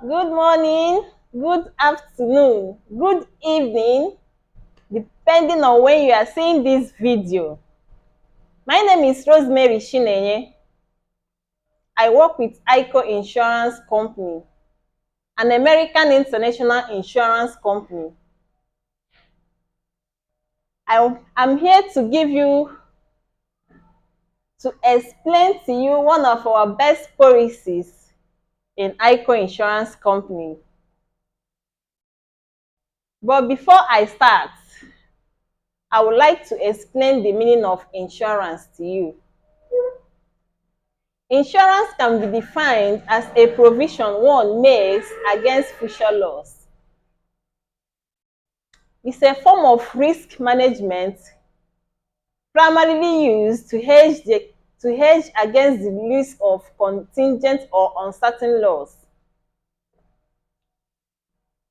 Good morning, good afternoon, good evening, depending on when you are seeing this video. My name is Rosemary Chinenye. I work with AIICO Insurance Company, an American international insurance company. I'm here to explain to you one of our best policies in AIICO Insurance Company. But before I start, I would like to explain the meaning of insurance to you. Insurance can be defined as a provision one makes against future loss. It's a form of risk management primarily used to hedge against the risk of contingent or uncertain loss.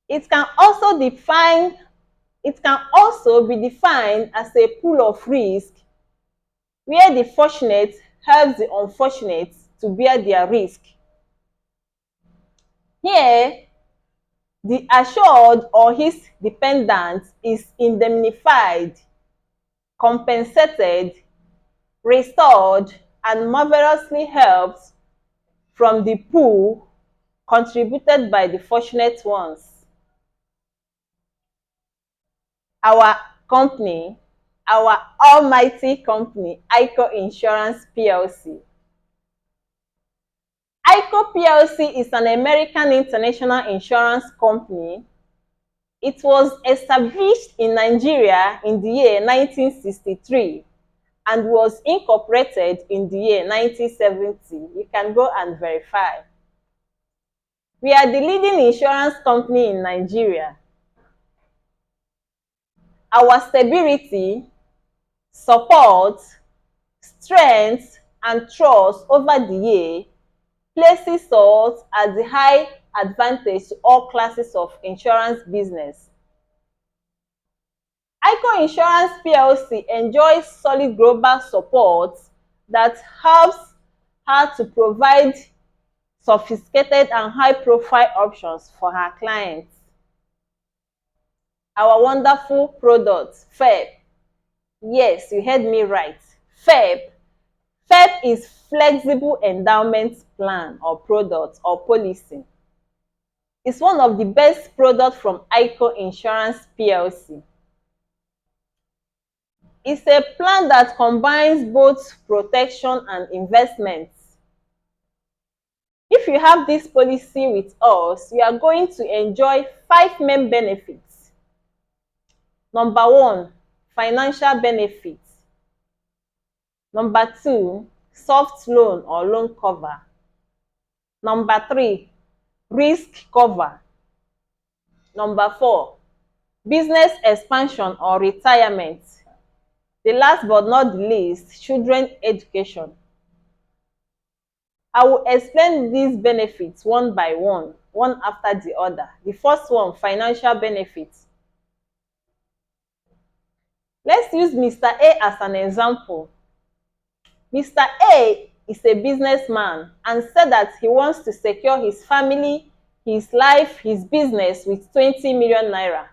It can also be defined as a pool of risk where the fortunate helps the unfortunate to bear their risk. Here, the assured or his dependent is indemnified, compensated, restored, and marvelously helped from the pool contributed by the fortunate ones. Our company, our almighty company, AIICO Insurance PLC. AIICO PLC is an American international insurance company. It was established in Nigeria in the year 1963 and was incorporated in the year 1970. You can go and verify. We are the leading insurance company in Nigeria. Our stability, support, strength, and trust over the year places us at the high advantage to all classes of insurance business. AIICO Insurance PLC enjoys solid global support that helps her to provide sophisticated and high-profile options for her clients. Our wonderful product, FEP. Yes, you heard me right. FEP. FEP is Flexible Endowment Plan or product or policy. It's one of the best products from AIICO Insurance PLC. It's a plan that combines both protection and investments. If you have this policy with us, you are going to enjoy 5 main benefits. Number 1, financial benefits. Number 2, soft loan or loan cover. Number 3, risk cover. Number 4, business expansion or retirement. The last but not the least, children education. I will explain these benefits one by one after the other. The first one, financial benefits. Let's use Mr. A as an example. Mr. A is a businessman and said that he wants to secure his family, his life, his business with 20 million naira.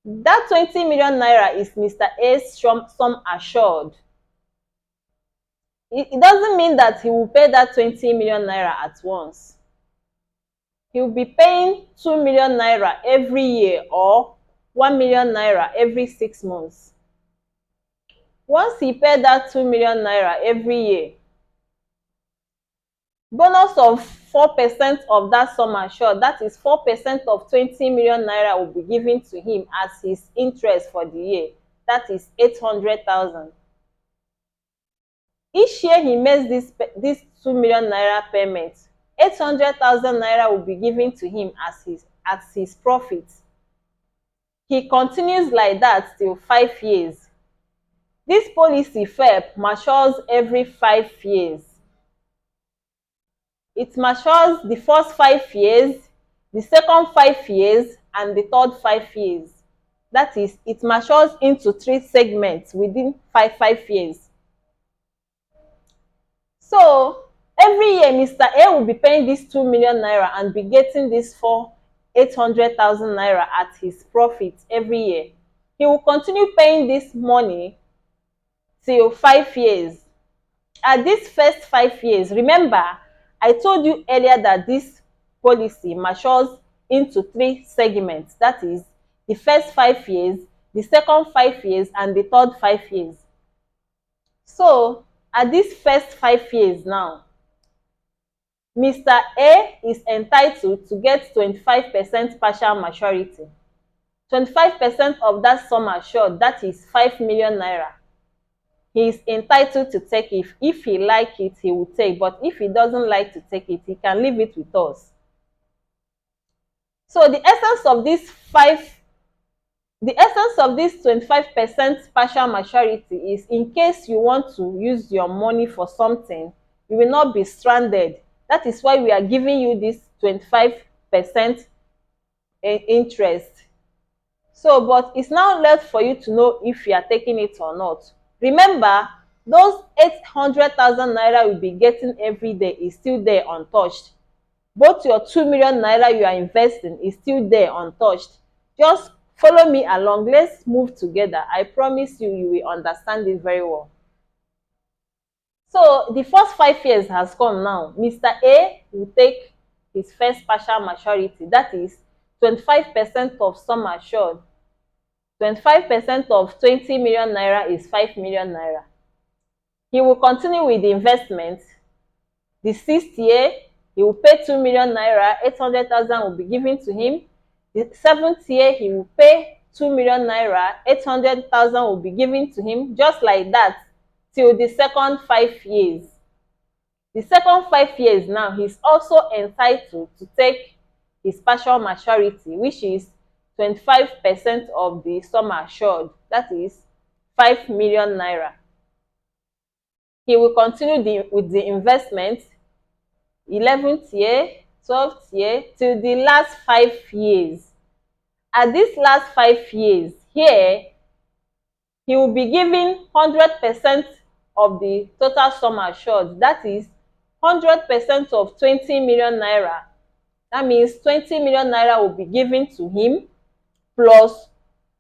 That 20 million naira is Mr. A's sum assured. It doesn't mean that he will pay that 20 million naira at once. He will be paying 2 million naira every year or 1 million naira every 6 months. Once he paid that 2 million naira every year, bonus of 4% of that sum assured, that is 4% of 20 million naira, will be given to him as his interest for the year. That is 800,000. Each year he makes this 2 million naira payment, 800,000 naira will be given to him as his profit. He continues like that till 5 years. This policy FEP matures every 5 years. It matures the first 5 years, the second 5 years, and the third 5 years. That is, it matures into 3 segments within 5 years. So, Every year, Mr. A will be paying this 2 million naira and be getting this for 800,000 naira at his profit every year. He will continue paying this money till 5 years. At this first 5 years, remember, I told you earlier that this policy matures into three segments. That is, the first 5 years, the second 5 years, and the third 5 years. So, at this first 5 years now, Mr. A is entitled to get 25% partial maturity. 25% of that sum assured, that is 5 million naira. He is entitled to take it. If he like it, he will take. But if he doesn't like to take it, he can leave it with us. So the essence of this 25% partial maturity is, in case you want to use your money for something, you will not be stranded. That is why we are giving you this 25% interest. So, but it's now left for you to know if you are taking it or not. Remember, those 800,000 naira you'll be getting every day is still there untouched. Both your 2 million naira you are investing is still there untouched. Just follow me along. Let's move together. I promise you, you will understand it very well. So the first 5 years has come now. Mr. A will take his first partial maturity. That is 25% of sum assured. 25% of 20 million naira is 5 million naira. He will continue with the investment. The 6th year, he will pay 2 million naira, 800,000 will be given to him. The 7th year, he will pay 2 million naira, 800,000 will be given to him, just like that, till the second 5 years. The second 5 years now, he's also entitled to take his partial maturity, which is 25% of the sum assured, that is 5 million naira. He will continue with the investment 11th year, 12th year, till the last 5 years. At this last 5 years here, he will be given 100% of the total sum assured. That is 100% of 20 million naira. That means 20 million naira will be given to him, plus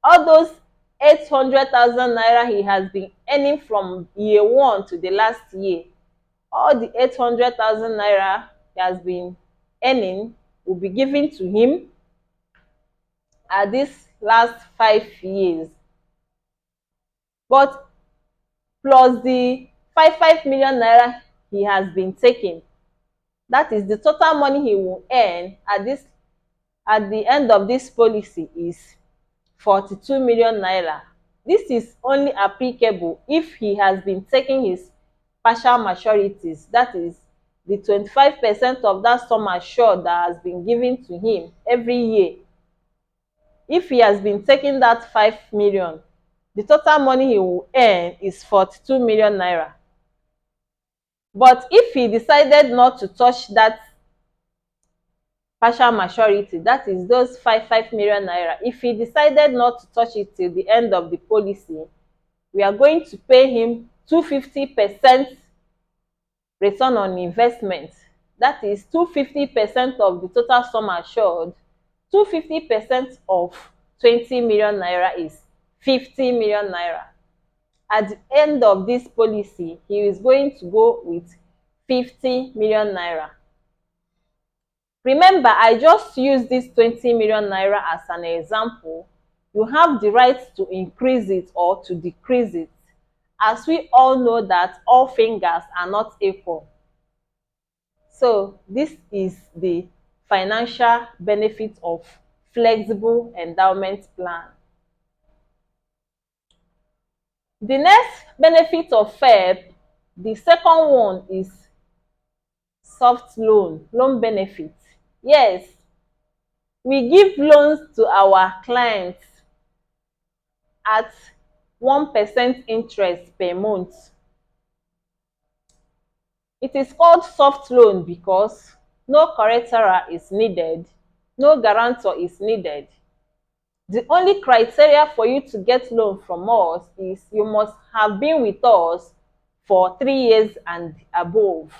all those 800,000 naira he has been earning from year 1 to the last year. All the 800,000 naira he has been earning will be given to him at this last 5 years. But plus the 5 million naira he has been taking, that is the total money he will earn at the end of this policy is 42 million naira. This is only applicable if he has been taking his partial maturities. That is the 25% of that sum assured that has been given to him every year. If he has been taking that 5 million, the total money he will earn is 42 million naira. But if he decided not to touch that partial maturity, that is those 5 million naira, if he decided not to touch it till the end of the policy, we are going to pay him 250% return on investment. That is 250% of the total sum assured. 250% of 20 million naira is 50 million naira. At the end of this policy, he is going to go with 50 million naira. Remember, I just used this 20 million naira as an example. You have the right to increase it or to decrease it, as we all know that all fingers are not equal. So this is the financial benefit of flexible endowment plan. The next benefit of FEP, the second one is soft loan benefit. Yes, we give loans to our clients at 1% interest per month. It is called soft loan because no collateral is needed, no guarantor is needed. The only criteria for you to get loan from us is you must have been with us for 3 years and above.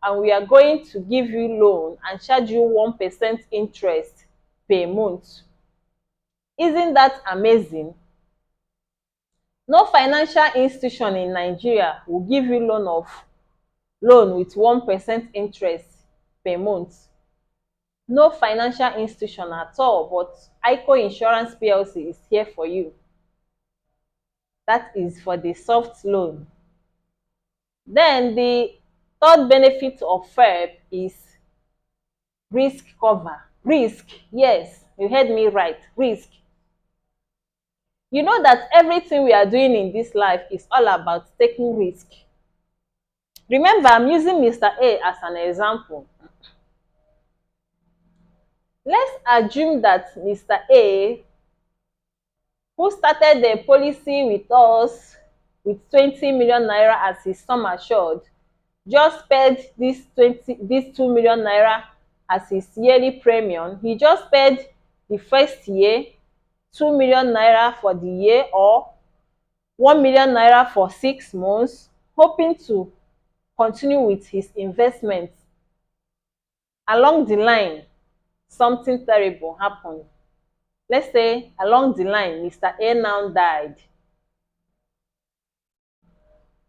and we are going to give you loan and charge you 1% interest per month. Isn't that amazing? No financial institution in Nigeria will give you loan with 1% interest per month. No financial institution at all, but AIICO Insurance PLC is here for you. That is for the soft loan. Then the third benefit of FERP is risk cover. Risk, yes, you heard me right, risk. You know that everything we are doing in this life is all about taking risk. Remember, I'm using Mr. A as an example. Let's assume that Mr. A, who started the policy with us with 20 million naira as his sum assured, just paid this 2 million naira as his yearly premium. He just paid the first year 2 million naira for the year, or 1 million naira for 6 months, hoping to continue with his investment. Along the line, something terrible happened. Let's say along the line, Mr. A now died.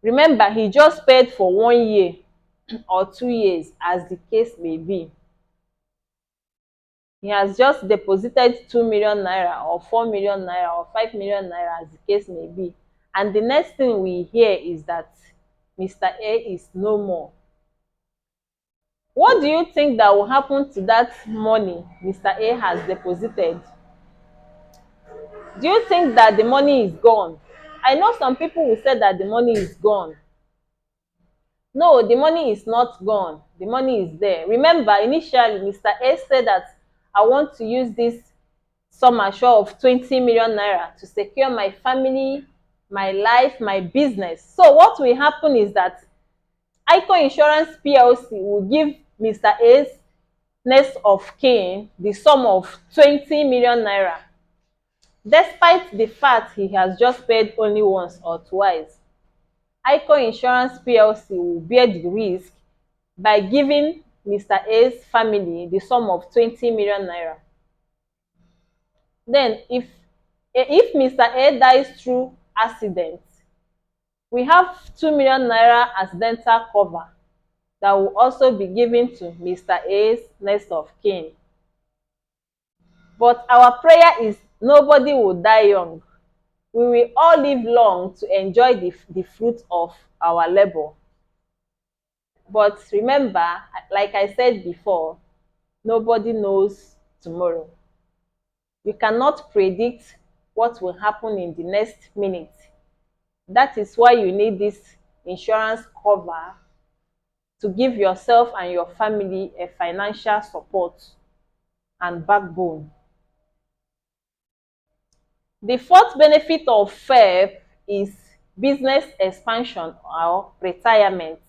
Remember, he just paid for 1 year or 2 years, as the case may be. He has just deposited 2 million naira or 4 million naira or 5 million naira, as the case may be. And the next thing we hear is that Mr. A is no more. What do you think that will happen to that money Mr. A has deposited? Do you think that the money is gone? I know some people will say that the money is gone. No, the money is not gone. The money is there. Remember, initially, Mr. A said that I want to use this sum assured of 20 million naira to secure my family, my life, my business. So what will happen is that AIICO Insurance PLC will give Mr. A's next of kin the sum of 20 million naira, despite the fact he has just paid only once or twice. AIICO Insurance PLC will bear the risk by giving Mr. A's family the sum of 20 million naira. Then if Mr. A dies through accident, we have 2 million naira accidental cover that will also be given to Mr. A's next of kin. But our prayer is nobody will die young. We will all live long to enjoy the fruit of our labor. But remember, like I said before, nobody knows tomorrow. You cannot predict what will happen in the next minute. That is why you need this insurance cover to give yourself and your family a financial support and backbone. The fourth benefit of FERP is business expansion or retirement.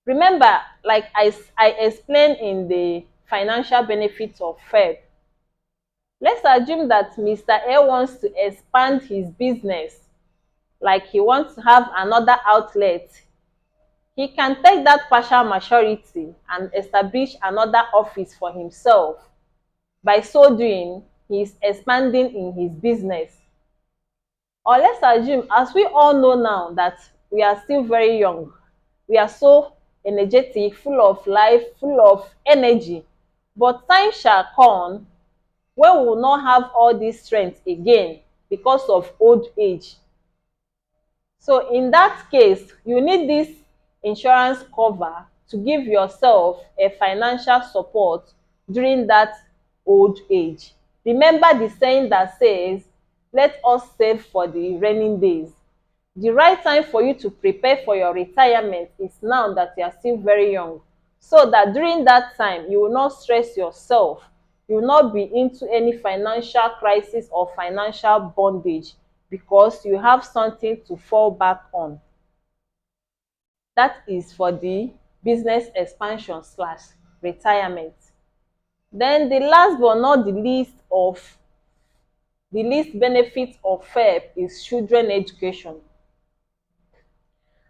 Remember, like I explained in the financial benefits of FERP, let's assume that Mr. A wants to expand his business, like he wants to have another outlet. He can take that partial maturity and establish another office for himself. By so doing, he is expanding in his business. Or let's assume, as we all know now, that we are still very young, we are so energetic, full of life, full of energy, but time shall come when we will not have all this strength again because of old age. So in that case, you need this insurance cover to give yourself a financial support during that old age. Remember the saying that says, let us save for the rainy days. The right time for you to prepare for your retirement is now that you are still very young, so that during that time you will not stress yourself, you will not be into any financial crisis or financial bondage, because you have something to fall back on. That is for the business expansion slash retirement. Then the last but not the least benefit of FERP is children education.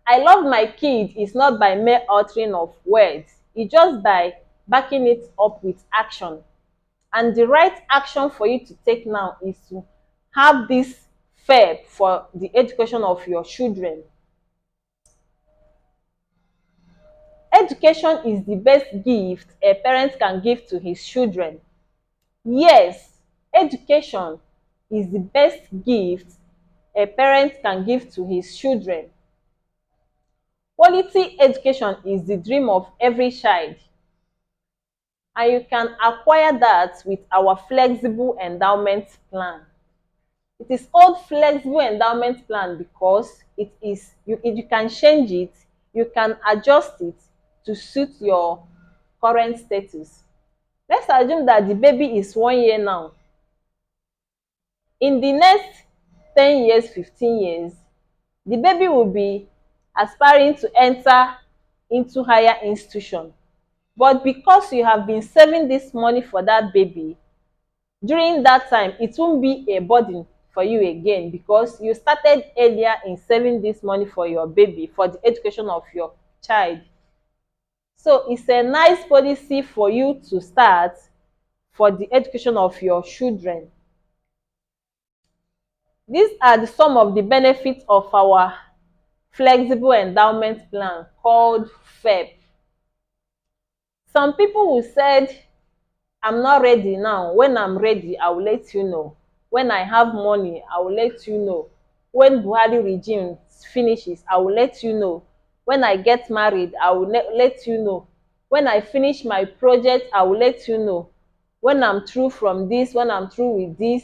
I love my kid is not by mere uttering of words, it's just by backing it up with action. And the right action for you to take now is to have this fair for the education of your children. Education is the best gift a parent can give to his children. Yes, education is the best gift a parent can give to his children. Quality education is the dream of every child, and you can acquire that with our flexible endowment plan. It is called flexible endowment plan because you can change it, you can adjust it to suit your current status. Let's assume that the baby is 1 year now. In the next 10 years, 15 years, the baby will be aspiring to enter into higher institution. But because you have been saving this money for that baby, during that time it won't be a burden for you again because you started earlier in saving this money for your baby, for the education of your child. So it's a nice policy for you to start for the education of your children. These are some of the benefits of our flexible endowment plan called FEP. Some people will said, I'm not ready now. When I'm ready, I will let you know. When I have money, I will let you know. When Buhari regime finishes, I will let you know. When I get married, I will let you know. When I finish my project, I will let you know. When I'm through from this, when I'm through with this,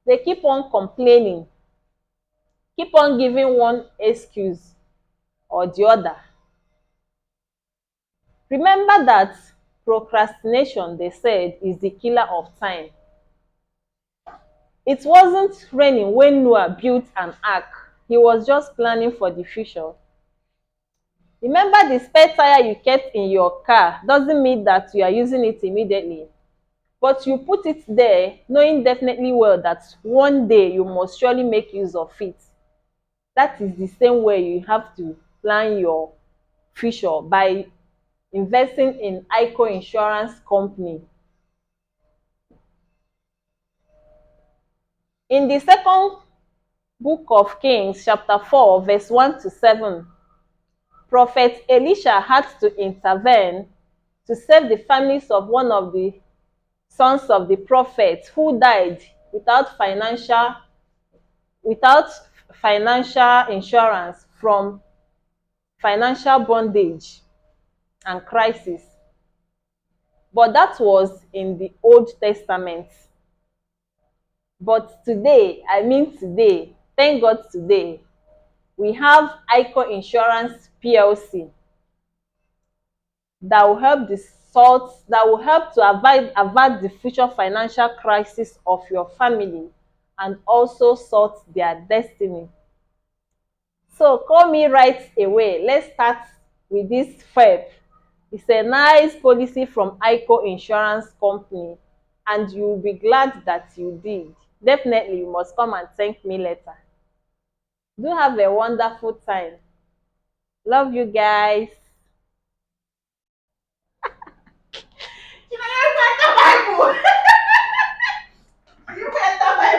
they keep on complaining, keep on giving one excuse or the other. Remember that procrastination, they said, is the killer of time. It wasn't raining when Noah built an ark. He was just planning for the future. Remember, the spare tire you kept in your car doesn't mean that you are using it immediately. But you put it there knowing definitely well that one day you must surely make use of it. That is the same way you have to plan your future by investing in AIICO insurance company. In the second book of Kings, chapter 4, verse 1 to 7, Prophet Elisha had to intervene to save the families of one of the sons of the prophet who died without financial insurance from financial bondage and crisis. But that was in the Old Testament. But today, today, thank God today, we have AIICO Insurance PLC that will help to avert the future financial crisis of your family and also sort their destiny. So call me right away. Let's start with this FEP. It's a nice policy from AIICO Insurance Company, and you'll be glad that you did. Definitely, you must come and thank me later. Do have a wonderful time. Love you guys.